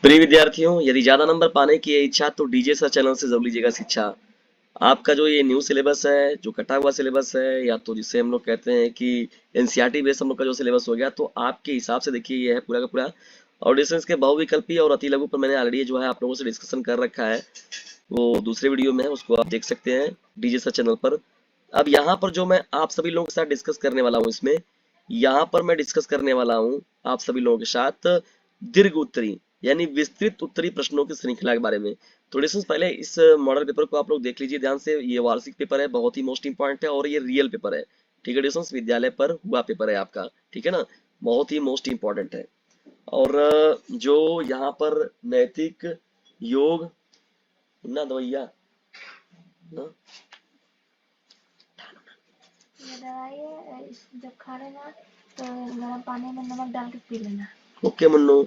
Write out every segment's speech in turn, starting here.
प्रिय विद्यार्थियों, यदि ज्यादा नंबर पाने की है इच्छा तो डीजे सर चैनल से जरूर लीजिएगा शिक्षा। आपका जो ये न्यू सिलेबस है, जो कटा हुआ सिलेबस है, या तो जिसे हम लोग कहते हैं कि एनसीईआरटी बेस हम लोग का जो सिलेबस हो गया, तो आपके हिसाब से देखिए ये है पूरा का पूरा। और डिस्टेंस के बहुविकल्पी और अति लघु पर मैंने ऑलरेडी जो है आप लोगों से डिस्कशन कर रखा है, वो दूसरे वीडियो में है, उसको आप देख सकते हैं डीजे सर चैनल पर। अब यहाँ पर जो मैं आप सभी लोगों के साथ डिस्कस करने वाला हूँ, इसमें यहाँ पर मैं डिस्कस करने वाला हूँ आप सभी लोगों के साथ दीर्घ उत्तरी यानी विस्तृत उत्तरी प्रश्नों की श्रृंखला के बारे में। तो डिस्टेंस पहले इस मॉडल पेपर को आप लोग देख लीजिए ध्यान से। ये वार्षिक पेपर है, बहुत ही मोस्ट इंपॉर्टेंट है, और ये रियल पेपर है। ठीक है डिस्टेंस, विद्यालय पर हुआ पेपर है आपका, ठीक है ना, बहुत ही मोस्ट इंपॉर्टेंट है। और जो यहाँ पर नैतिक योग ना दवैया ना, ये दवाई है, जब खा लेना तो गर्म पानी में नमक डाल के पी लेना। ओके मुन्नू,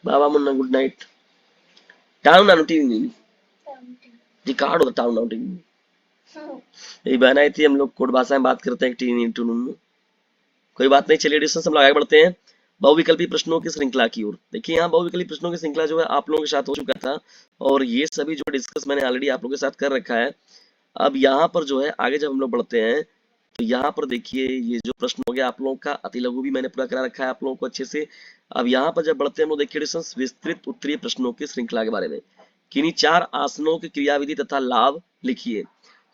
बाबा मुन्ना गुड नाइट। टाउन नानु टीवी रिकॉर्ड होता टाउन नाउ टीवी। ये बहन आई थी, हम लोग कोड भाषा में बात करते हैं टीवी टूनू। कोई बात नहीं, चलिए डिस्कशन हम लोग आगे बढ़ते हैं बहुविकल्पी प्रश्नों की श्रृंखला की ओर। देखिए यहाँ बहुविकल्पी प्रश्नों की श्रृंखला जो है आप लोगों के साथ हो चुका था, और ये सभी जो डिस्कस मैंने ऑलरेडी आप लोगों के साथ कर रखा है। अब यहाँ पर जो है आगे जब हम लोग बढ़ते हैं तो यहाँ पर देखिए ये जो प्रश्न हो गया आप लोगों का, अति लघु भी मैंने पूरा करा रखा है आप लोगों को अच्छे से। अब यहाँ पर जब बढ़ते हैं हम लोग देखिए डिस्कस विस्तृत उत्तरीय प्रश्नों की श्रृंखला के बारे में। किन्हीं 4 आसनों की क्रियाविधि तथा लाभ लिखिए।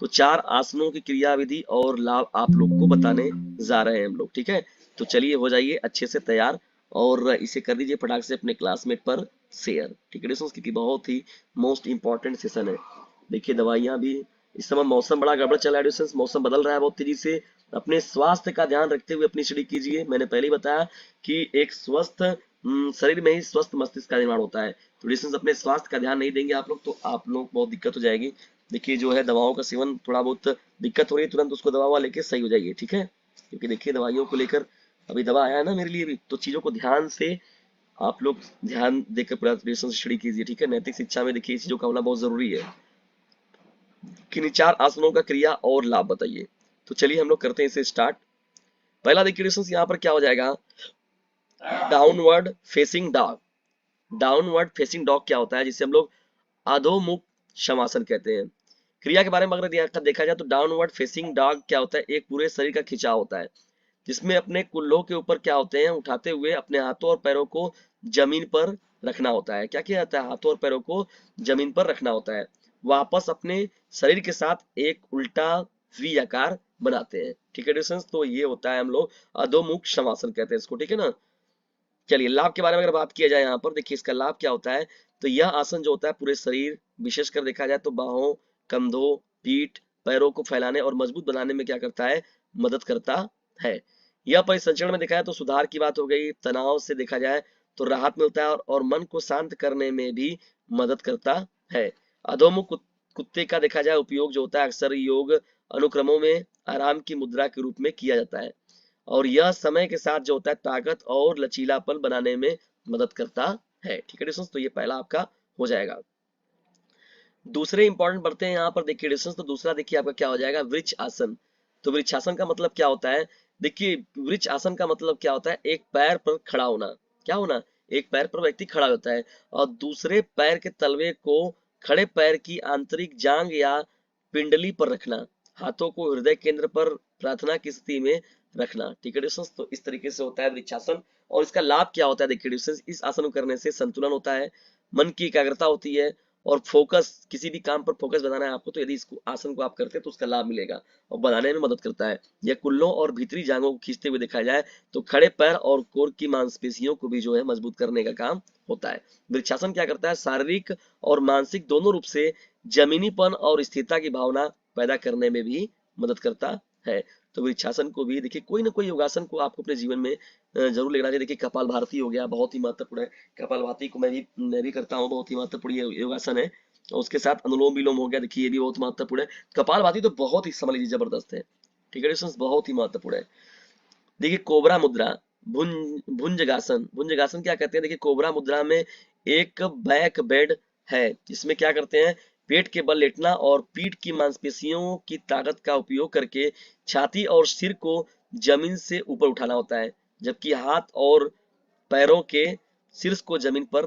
तो 4 आसनों की क्रियाविधि और लाभ आप लोग को बताने जा रहे हैं हम लोग, ठीक है। तो चलिए हो जाइए अच्छे से तैयार, और इसे कर दीजिए फटाक से अपने क्लासमेट पर शेयर, ठीक है दोस्तों, क्योंकि बहुत ही मोस्ट इंपॉर्टेंट सेशन है। देखिए दवाइयाँ भी, इस समय मौसम बड़ा गड़बड़ चल रहा है दोस्तों, मौसम बदल रहा है बहुत तेजी से। अपने स्वास्थ्य का ध्यान रखते हुए अपनी स्टडी कीजिए। मैंने पहले ही बताया कि एक स्वस्थ शरीर में ही स्वस्थ मस्तिष्क का निर्माण होता है। तो डिस्टेंस अपने स्वास्थ्य का ध्यान नहीं देंगे आप लोग तो आप लोग बहुत दिक्कत हो जाएगी। देखिए जो है दवाओं का सेवन थोड़ा बहुत दिक्कत हो रही है, तुरंत उसको दवा ववा लेके सही हो जाइए, ठीक है। क्योंकि देखिए दवाइयों को लेकर अभी दवा आया है ना मेरे लिए भी, तो चीजों को ध्यान से आप लोग ध्यान देकर पूरा स्टडी कीजिए, ठीक है। नैतिक शिक्षा में देखिए चीजों का होना बहुत जरूरी है। किन्हीं 4 आसनों का क्रिया और लाभ बताइए। तो चलिए हम लोग करते हैं इसे स्टार्ट। पहला देखिए डिस्टेंस यहाँ पर क्या हो जाएगा, downward facing dog. Downward facing dog क्या होता है, जिसे हम लोग अधोमुख शवासन कहते हैं। क्रिया के बारे में अगर देखा जाए तो डाउनवर्ड फेसिंग डॉग क्या होता है, एक पूरे शरीर का खिंचाव होता है, जिसमें अपने कुल्लों के ऊपर क्या होते हैं, उठाते हुए अपने हाथों और पैरों को जमीन पर रखना होता है। क्या किया जाता है, हाथों और पैरों को जमीन पर रखना होता है। वापस अपने शरीर के साथ एक उल्टा वी आकार बनाते हैं, ठीक है डिस्टेंस। तो ये होता है हम लोग अधोमुख शवासन कहते हैं इसको, ठीक है ना। चलिए लाभ के बारे में अगर बात किया जाए यहाँ पर, देखिए इसका लाभ क्या होता है। तो यह आसन जो होता है पूरे शरीर, विशेषकर देखा जाए तो बाहों, कंधों, पीठ, पैरों को फैलाने और मजबूत बनाने में क्या करता है, मदद करता है। यह परिसंचरण में देखा जाए तो सुधार की बात हो गई, तनाव से देखा जाए तो राहत मिलता है, और मन को शांत करने में भी मदद करता है। अधोमुख कुत्ते का देखा जाए उपयोग जो होता है अक्सर योग अनुक्रमों में आराम की मुद्रा के रूप में किया जाता है, और यह समय के साथ जो होता है ताकत और लचीलापन बनाने में मदद करता है, ठीक है डिस्टेंस। तो ये पहला आपका हो जाएगा। दूसरे इंपॉर्टेंट बढ़ते हैं यहाँ पर देखिए डिस्टेंस। तो दूसरा देखिए आपका क्या हो जाएगा, वृक्ष आसन। तो वृक्ष आसन का मतलब क्या होता है, देखिए वृक्ष आसन का मतलब क्या होता है, एक पैर पर खड़ा होना। क्या होना, एक पैर पर व्यक्ति खड़ा होता है और दूसरे पैर के तलवे को खड़े पैर की आंतरिक जांग या पिंडली पर रखना, हाथों को हृदय केंद्र पर प्रार्थना की स्थिति में रखना, ठीक है डिस्टेंस। तो इस तरीके से होता है वृक्षासन। और इसका लाभ क्या होता है, देखिए डिस्टेंस, इस आसन को करने से संतुलन होता है, मन की एकाग्रता होती है, और फोकस, किसी भी काम पर फोकस बनाना है आपको तो यदि इसको आसन को आप करते हैं तो उसका लाभ मिलेगा और बनाने में मदद करता है। यह कुल्लों और भीतरी जांघों को खींचते हुए देखा जाए तो खड़े पैर और कोर की मांसपेशियों को भी जो है मजबूत करने का काम होता है। वृक्षासन क्या करता है, शारीरिक और मानसिक दोनों रूप से जमीनीपन और स्थिरता की भावना पैदा करने में भी मदद करता है। तो वृक्षासन को भी देखिए कोई ना कोई योगासन को आपको अपने जीवन में जरूर लेना चाहिए। देखिए कपाल भारती हो गया, बहुत ही महत्वपूर्ण है। कपाल भाती को मैं भी करता हूँ, बहुत ही महत्वपूर्ण योगासन है। और उसके साथ अनुलोम विलोम हो गया, देखिए ये भी बहुत महत्वपूर्ण है। कपाल भाती तो बहुत ही समझ लीजिए जबरदस्त है, ठीक है दोस्तों, बहुत ही महत्वपूर्ण है। देखिए कोबरा मुद्रा, भुंजगासन। भुंजगासन क्या कहते हैं, देखिए कोबरा मुद्रा में एक बैक बेड है, जिसमें क्या करते हैं, पेट के बल लेटना और पीठ की मांसपेशियों की ताकत का उपयोग करके छाती और सिर को जमीन से ऊपर उठाना होता है, जबकि हाथ और पैरों के शीर्ष को जमीन पर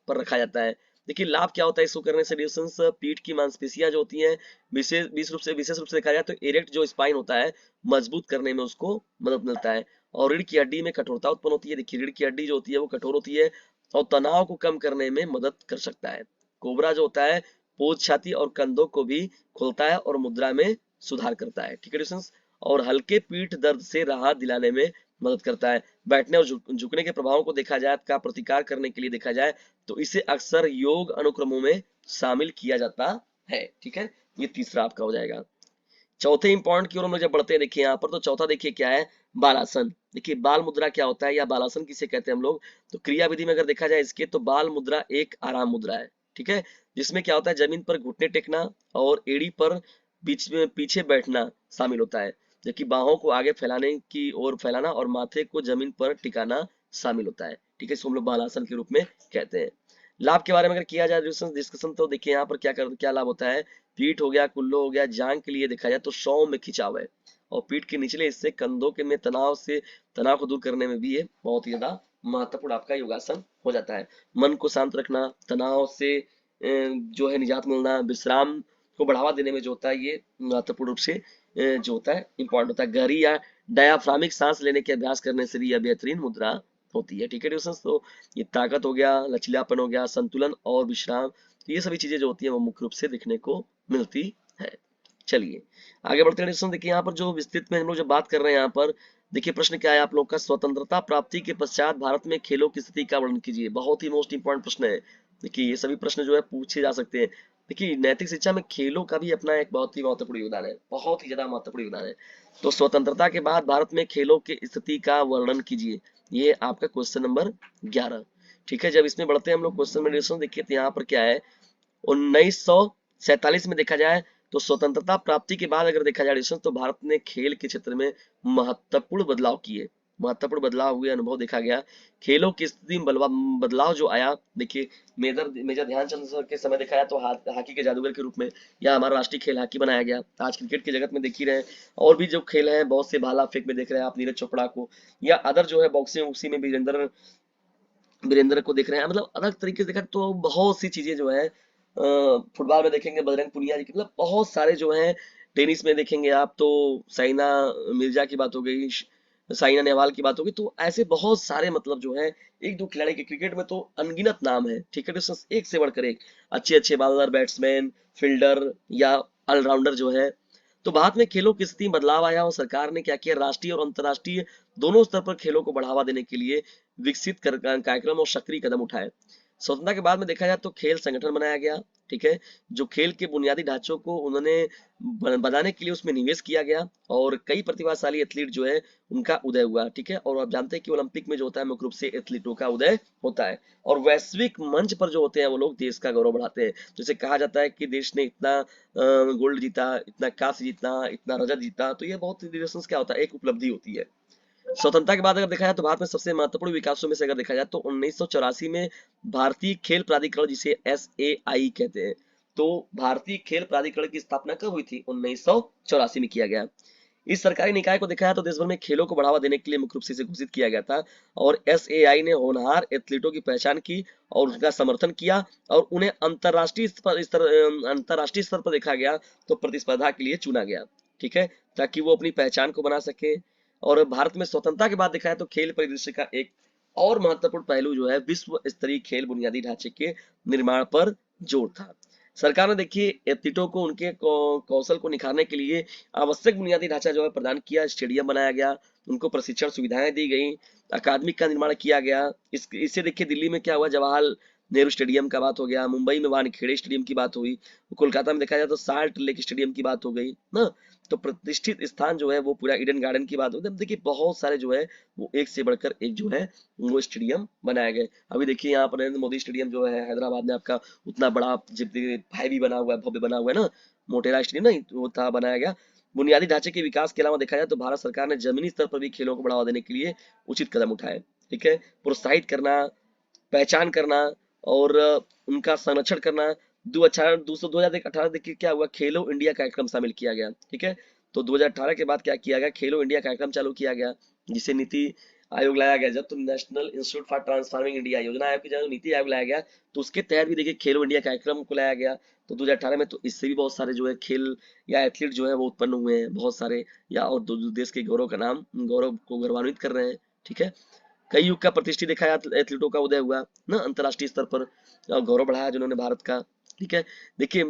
रखा जाता है। देखिए लाभ क्या होता है इसको करने से डिस्टेंस, पीठ की मांसपेशियां जो होती हैं विशेष रूप से देखा जाए तो इरेक्ट जो स्पाइन होता है मजबूत करने में उसको मदद मिलता है। और रीढ़ की हड्डी में कठोरता उत्पन्न होती है। देखिए रीढ़ की हड्डी जो होती है वो कठोर होती है और तनाव को कम करने में मदद कर सकता है। कोबरा जो होता है पोज छाती और कंधों को भी खोलता है और मुद्रा में सुधार करता है। ठीक है डिस्टेंस। और हल्के पीठ दर्द से राहत दिलाने में मदद करता है। बैठने और झुकने के प्रभावों को देखा जाए का प्रतिकार करने के लिए देखा जाए तो इसे अक्सर योग अनुक्रमों में शामिल किया जाता है। ठीक है, ये तीसरा आपका हो जाएगा। चौथे इंपॉर्टेंट की ओर हम लोग जब बढ़ते हैं देखिए यहाँ पर, तो चौथा देखिए क्या है, बालासन। देखिए बाल मुद्रा क्या होता है या बालासन किसे कहते हैं हम लोग, तो क्रिया विधि में अगर देखा जाए इसके तो बाल मुद्रा एक आराम मुद्रा है। ठीक है, जिसमें क्या होता है जमीन पर घुटने टेकना और एड़ी पर बीच में पीछे बैठना शामिल होता है, जबकि बाहों को आगे फैलाने की ओर फैलाना और माथे को जमीन पर टिकाना शामिल होता है। ठीक है, इसको हम लोग बालासन के रूप में कहते हैं। लाभ के बारे में अगर किया जाए डिस्कशन तो देखिए यहाँ पर क्या लाभ होता है, पीठ हो गया, कुल्लो हो गया, जांग के लिए देखा जाए तो शौ में खिंचाव है और पीठ के निचले हिस्से कंधों के में तनाव को दूर करने में भी ये बहुत ही ज्यादा महत्वपूर्ण आपका योगासन हो जाता है। मन को शांत रखना, तनाव से जो है निजात मिलना, विश्राम को बढ़ावा देने में जो होता है ये महत्वपूर्ण रूप से जो होता है इंपॉर्टेंट होता है। गहरी या डायाफ्रामिक सांस लेने के अभ्यास करने से भी यह बेहतरीन मुद्रा होती है। ठीक है डिस्कशन, तो ये ताकत हो गया, लचीलापन हो गया, संतुलन और विश्राम, तो ये सभी चीजें जो होती है वो मुख्य रूप से देखने को मिलती है। चलिए आगे बढ़ते हैं डिस्कशन। देखिए यहाँ पर जो विस्तृत में हम लोग जब बात कर रहे हैं यहाँ पर देखिए प्रश्न क्या है आप लोग का, स्वतंत्रता प्राप्ति के पश्चात भारत में खेलों की स्थिति का वर्णन कीजिए। बहुत ही मोस्ट इंपॉर्टेंट प्रश्न है। देखिए ये सभी प्रश्न जो है पूछे जा सकते हैं। देखिए नैतिक शिक्षा में खेलों का भी अपना एक बहुत ही महत्वपूर्ण योगदान है, बहुत ही ज्यादा महत्वपूर्ण योगदान है। तो स्वतंत्रता के बाद भारत में खेलों की स्थिति का वर्णन कीजिए, ये आपका क्वेश्चन नंबर 11। ठीक है, जब इसमें बढ़ते हैं हम लोग क्वेश्चन में डिस्कशन, देखिए तो यहाँ पर क्या है, 1947 में देखा जाए तो स्वतंत्रता प्राप्ति के बाद अगर देखा जाए तो भारत ने खेल के क्षेत्र में महत्वपूर्ण बदलाव किए, महत्वपूर्ण बदलाव हुए, अनुभव देखा गया। खेलों की स्थिति में बदलाव जो आया, देखिए मेजर ध्यानचंद सर के समय देखा जाए तो हॉकी के जादूगर के रूप में या हमारा राष्ट्रीय खेल हॉकी बनाया गया। आज क्रिकेट के जगत में देख ही रहे हैं, और भी जो खेल हैं बहुत से, भाला फेंक में देख रहे हैं आप नीरज चोपड़ा को, या अदर जो है बॉक्सिंग उसी में वीरेंद्र को देख रहे हैं। मतलब अलग तरीके से देखा तो बहुत सी चीजें जो है, फुटबॉल में देखेंगे बजरंग पुनिया जी की, मतलब बहुत सारे जो हैं, टेनिस में देखेंगे आप तो साइना मिर्जा की बात हो गई, साइना नेहवाल की बात होगी, तो ऐसे बहुत सारे मतलब जो है एक दो खिलाड़ी के, क्रिकेट में तो अनगिनत नाम है। ठीक है, तो एक से बढ़कर एक अच्छे अच्छे बॉलर, बैट्समैन, फील्डर या ऑलराउंडर जो है। तो भारत में खेलों की स्थिति में बदलाव आया और सरकार ने क्या किया, राष्ट्रीय और अंतर्राष्ट्रीय दोनों स्तर पर खेलों को बढ़ावा देने के लिए विकसित कार्यक्रम और सक्रिय कदम उठाए। स्वतंत्रता के बाद में देखा जाए तो खेल संगठन बनाया गया। ठीक है, जो खेल के बुनियादी ढांचों को उन्होंने बनाने के लिए उसमें निवेश किया गया और कई प्रतिभाशाली एथलीट जो है उनका उदय हुआ। ठीक है, और आप जानते हैं कि ओलंपिक में जो होता है मुख्य रूप से एथलीटों का उदय होता है और वैश्विक मंच पर जो होते हैं वो लोग देश का गौरव बढ़ाते हैं। जैसे कहा जाता है कि देश ने इतना गोल्ड जीता, इतना कांस्य जीता, इतना रजत जीता, तो ये बहुत क्या होता है, एक उपलब्धि होती है। स्वतंत्रता के बाद अगर देखा जाए तो भारत में सबसे महत्वपूर्ण विकासों में से अगर देखा जाए तो 1984 में भारतीय खेल प्राधिकरण, जिसे SAI कहते हैं, तो भारतीय खेल प्राधिकरण की स्थापना कब हुई थी, 1984 में किया गया। इस सरकारी निकाय को देखा जाए तो देश भर में खेलों को बढ़ावा देने के लिए मुख्य रूप से इसे घोषित किया गया था और SAI ने होनहार एथलीटों की पहचान की और उनका समर्थन किया और उन्हें अंतरराष्ट्रीय स्तर पर देखा गया तो प्रतिस्पर्धा के लिए चुना गया। ठीक है, ताकि वो अपनी पहचान को बना सके। और भारत में स्वतंत्रता के बाद देखा है तो खेल परिदृश्य का एक और महत्वपूर्ण पहलू जो है विश्व स्तरीय खेल बुनियादी ढांचे के निर्माण पर जोर था। सरकार ने देखिए एथलीटों को उनके कौशल को निखारने के लिए आवश्यक बुनियादी ढांचा जो है प्रदान किया, स्टेडियम बनाया गया, उनको प्रशिक्षण सुविधाएं दी गई, अकादमी का निर्माण किया गया। इससे देखिए दिल्ली में क्या हुआ, जवाहर नेहरू स्टेडियम का बात हो गया, मुंबई में वानखेड़े स्टेडियम की बात हुई, कोलकाता में देखा जाए तो साल्ट लेक स्टेडियम की बात हो गई ना। तो प्रतिष्ठित स्थान जो है वो पूरा ईडन गार्डन की बात होती है। देखिए बहुत सारे जो है वो एक से बढ़कर एक जो है वो स्टेडियम बनाए गए। अभी देखिए यहाँ पर नरेंद्र मोदी स्टेडियम जो है हैदराबाद में आपका उतना बड़ा भाई बना हुआ है, भव्य बना हुआ है ना, मोटेरा स्टेडियम नहीं वो था बनाया गया। बुनियादी ढांचे के विकास के अलावा देखा जाए तो भारत सरकार ने जमीनी स्तर पर भी खेलों को बढ़ावा देने के लिए उचित कदम उठाए। ठीक है, प्रोत्साहित करना, पहचान करना और उनका संरक्षण करना। 2018 देखिए क्या हुआ, खेलो इंडिया कार्यक्रम शामिल किया गया। ठीक है, तो 2018 के बाद क्या किया गया, खेलो इंडिया कार्यक्रम चालू किया गया, जिसे नीति आयोग लाया गया, जब तो national institute for transforming India योजना आयोग की जब नीति आयोग लाया गया, तो उसके तहत भी देखिए खेलो इंडिया कार्यक्रम को लाया गया तो 2018 में। तो इससे भी बहुत सारे जो है खेल या एथलीट जो है वो उत्पन्न हुए हैं बहुत सारे, या और देश के गौरव का नाम, गौरव को गौरवान्वित कर रहे हैं। ठीक है, कई युग का प्रतिष्ठित देखा एथलीटों का उदय हुआ ना अंतर्राष्ट्रीय स्तर पर, और गौरव बढ़ाया जिन्होंने भारत का। ठीक है, देखिए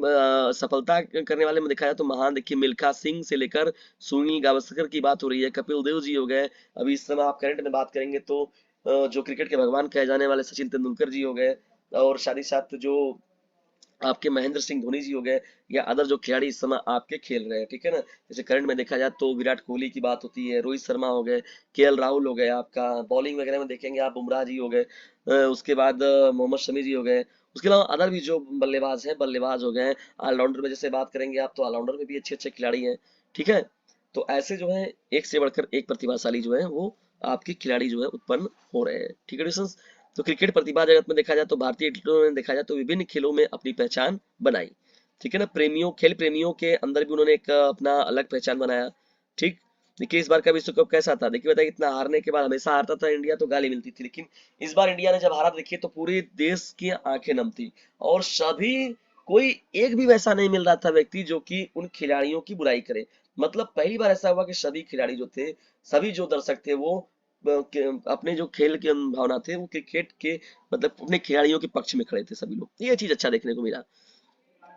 सफलता करने वाले में देखा जाए तो महान देखिए मिल्खा सिंह से लेकर सुनील गावस्कर की बात हो रही है, कपिल देव जी हो गए, अभी इस समय आप करंट में बात करेंगे तो जो क्रिकेट के भगवान कहे जाने वाले सचिन तेंदुलकर जी हो गए, और साथ ही साथ जो आपके महेंद्र सिंह धोनी जी हो गए, या अदर जो खिलाड़ी इस समय आपके खेल रहे हैं। ठीक है ना, जैसे करंट में देखा जाए तो विराट कोहली की बात होती है, रोहित शर्मा हो गए, केएल राहुल हो गए, आपका बॉलिंग वगैरह में देखेंगे आप बुमराह जी हो गए, उसके बाद मोहम्मद शमी जी हो गए, उसके अलावा अदर भी जो बल्लेबाज हैं बल्लेबाज हो गए, ऑलराउंडर में जैसे बात करेंगे आप तो ऑलराउंडर में भी अच्छे अच्छे खिलाड़ी हैं। ठीक है, तो ऐसे जो है एक से बढ़कर एक प्रतिभाशाली जो है वो आपके खिलाड़ी जो है उत्पन्न हो रहे हैं। ठीक है डिस्टेंस, तो क्रिकेट प्रतिभा जगत में देखा जाए तो भारतीय एथलीटों ने देखा जाए तो विभिन्न खेलों में अपनी पहचान बनाई। ठीक है ना, प्रेमियों खेल प्रेमियों के अंदर भी उन्होंने एक अपना अलग पहचान बनाया। ठीक, देखिए इस बार का विश्व कप कैसा था, देखिए बताइए इतना हारने के बाद हमेशा हारता था इंडिया तो गाली मिलती थी, लेकिन इस बार इंडिया ने जब हारा देखिए तो पूरे देश की आंखें नम थी, और सभी कोई एक भी वैसा नहीं मिल रहा था व्यक्ति जो कि उन खिलाड़ियों की बुराई करे। मतलब पहली बार ऐसा हुआ कि सभी खिलाड़ी जो थे, सभी जो दर्शक थे वो अपने जो खेल की भावना थे वो क्रिकेट के मतलब अपने खिलाड़ियों के पक्ष में खड़े थे सभी लोग, ये चीज अच्छा देखने को मिला।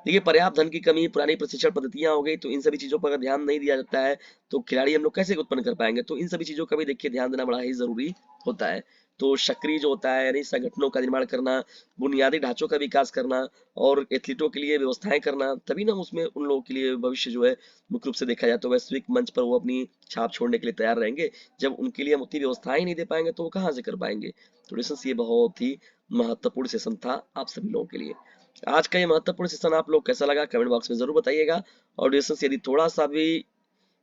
देखिए पर्याप्त धन की कमी, पुरानी प्रशिक्षण पद्धतियां हो गई, तो इन सभी चीजों पर अगर ध्यान नहीं दिया जाता है तो खिलाड़ी हम लोग कैसे उत्पन्न कर पाएंगे, तो इन सभी चीजों का भी देखिए ध्यान देना बड़ा ही जरूरी होता है। तो सक्रिय जो होता है यानी संगठनों का निर्माण करना, बुनियादी ढांचों का विकास करना, और एथलीटों के लिए व्यवस्थाएं करना, तभी ना उसमें उन लोगों के लिए भविष्य जो है मुख्य रूप से देखा जाए तो वैश्विक मंच पर वो अपनी छाप छोड़ने के लिए तैयार रहेंगे। जब उनके लिए हम उतनी व्यवस्थाएं ही नहीं दे पाएंगे तो वो कहाँ से कर पाएंगे। तो डिस्टेंस ये बहुत ही महत्वपूर्ण सेशन था आप सभी लोगों के लिए। आज का ये महत्वपूर्ण सेशन आप लोग कैसा लगा कमेंट बॉक्स में जरूर बताइएगा, और डिस्टेंस यदि थोड़ा सा भी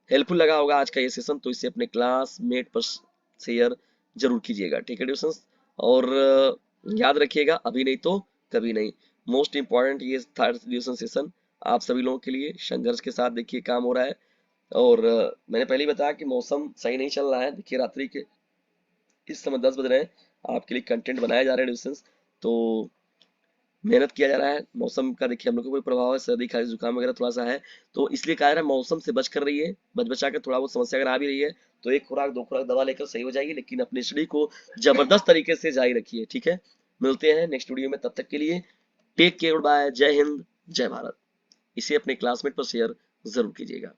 हेल्पफुल लगा होगा आज का ये सेशन तो इसे अपने क्लासमेट पर शेयर जरूर कीजिएगा। ठीक है डिस्टेंस, और याद रखिएगा अभी नहीं तो कभी नहीं, मोस्ट इंपॉर्टेंट ये थर्ड डिवीजन सेशन आप सभी लोगों के लिए संघर्ष के साथ देखिए काम हो रहा है। और मैंने पहले ही बताया कि मौसम सही नहीं चल रहा है, देखिए रात्रि के इस समय 10 बज रहे हैं, आपके लिए कंटेंट बनाए जा रहे हैं डिस्टेंस, तो मेहनत किया जा रहा है। मौसम का देखिए हम लोग को कोई प्रभाव है, सर्दी खांसी जुकाम वगैरह थोड़ा सा है, तो इसलिए कहा जा रहा है मौसम से बच कर रहिए, बच बचा कर, थोड़ा बहुत समस्या अगर आ भी रही है तो एक खुराक दो खुराक दवा लेकर सही हो जाएगी, लेकिन अपनी स्टडी को जबरदस्त तरीके से जारी रखिए। ठीक है, मिलते हैं नेक्स्ट वीडियो में, तब तक के लिए टेक केयर, बाय, जय हिंद, जय भारत। इसे अपने क्लासमेट पर शेयर जरूर कीजिएगा।